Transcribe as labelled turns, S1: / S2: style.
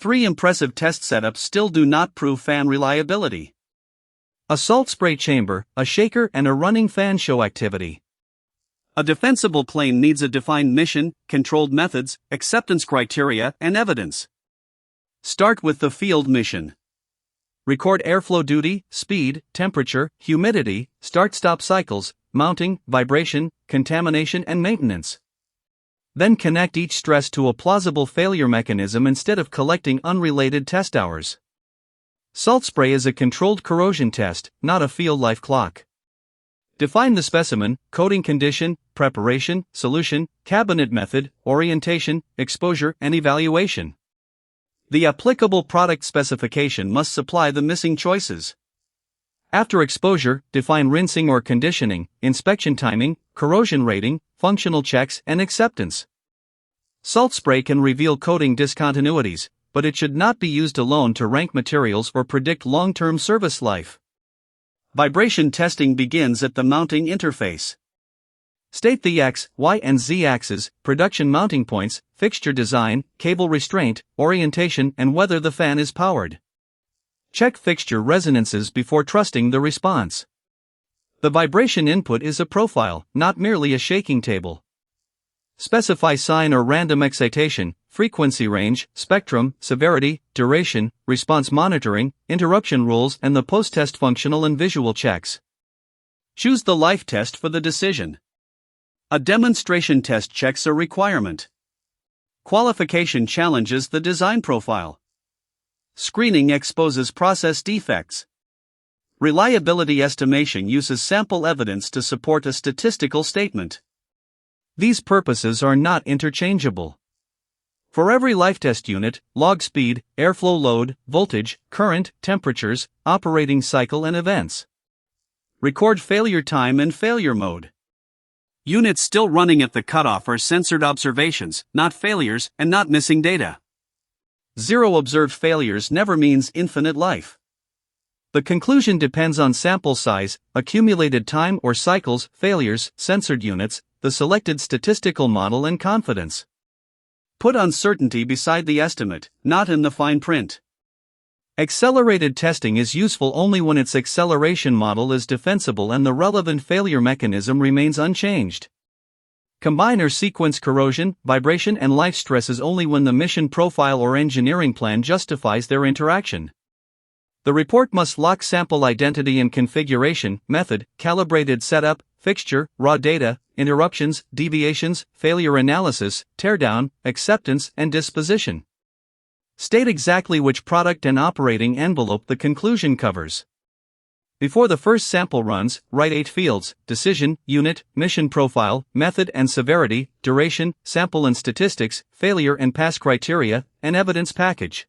S1: 3 impressive test setups still do not prove fan reliability.
S2: A salt spray chamber, a shaker, and a running fan show activity.
S1: A defensible plane needs a defined mission, controlled methods, acceptance criteria, and evidence. Start with the field mission.
S2: Record airflow duty, speed, temperature, humidity, start-stop cycles, mounting, vibration, contamination, and maintenance. Then connect each stress to a plausible failure mechanism instead of collecting unrelated test hours. Salt spray is a controlled corrosion test, not a field life clock. Define the specimen, coating condition, preparation, solution, cabinet method, orientation, exposure, and evaluation. The applicable product specification must supply the missing choices. After exposure, define rinsing or conditioning, inspection timing, corrosion rating, functional checks, and acceptance. Salt spray can reveal coating discontinuities, but it should not be used alone to rank materials or predict long-term service life. Vibration testing begins at the mounting interface. State the X, Y, and Z axes, production mounting points, fixture design, cable restraint, orientation, and whether the fan is powered. Check fixture resonances before trusting the response. The vibration input is a profile, not merely a shaking table. Specify sine or random excitation, frequency range, spectrum, severity, duration, response monitoring, interruption rules, and the post-test functional and visual checks. Choose the life test for the decision. A demonstration test checks a requirement. Qualification challenges the design profile. Screening exposes process defects. Reliability estimation uses sample evidence to support a statistical statement. These purposes are not interchangeable. For every life test unit, log speed, airflow load, voltage, current, temperatures, operating cycle, and events. Record failure time and failure mode. Units still running at the cutoff are censored observations, not failures, and not missing data. 0 observed failures never means infinite life. The conclusion depends on sample size, accumulated time or cycles, failures, censored units, the selected statistical model, and confidence. Put uncertainty beside the estimate, not in the fine print. Accelerated testing is useful only when its acceleration model is defensible and the relevant failure mechanism remains unchanged. Combine or sequence corrosion, vibration, and life stresses only when the mission profile or engineering plan justifies their interaction. The report must lock sample identity and configuration, method, calibrated setup, fixture, raw data, interruptions, deviations, failure analysis, teardown, acceptance, and disposition. State exactly which product and operating envelope the conclusion covers. Before the first sample runs, write 8 fields: decision, unit, mission profile, method and severity, duration, sample and statistics, failure and pass criteria, and evidence package.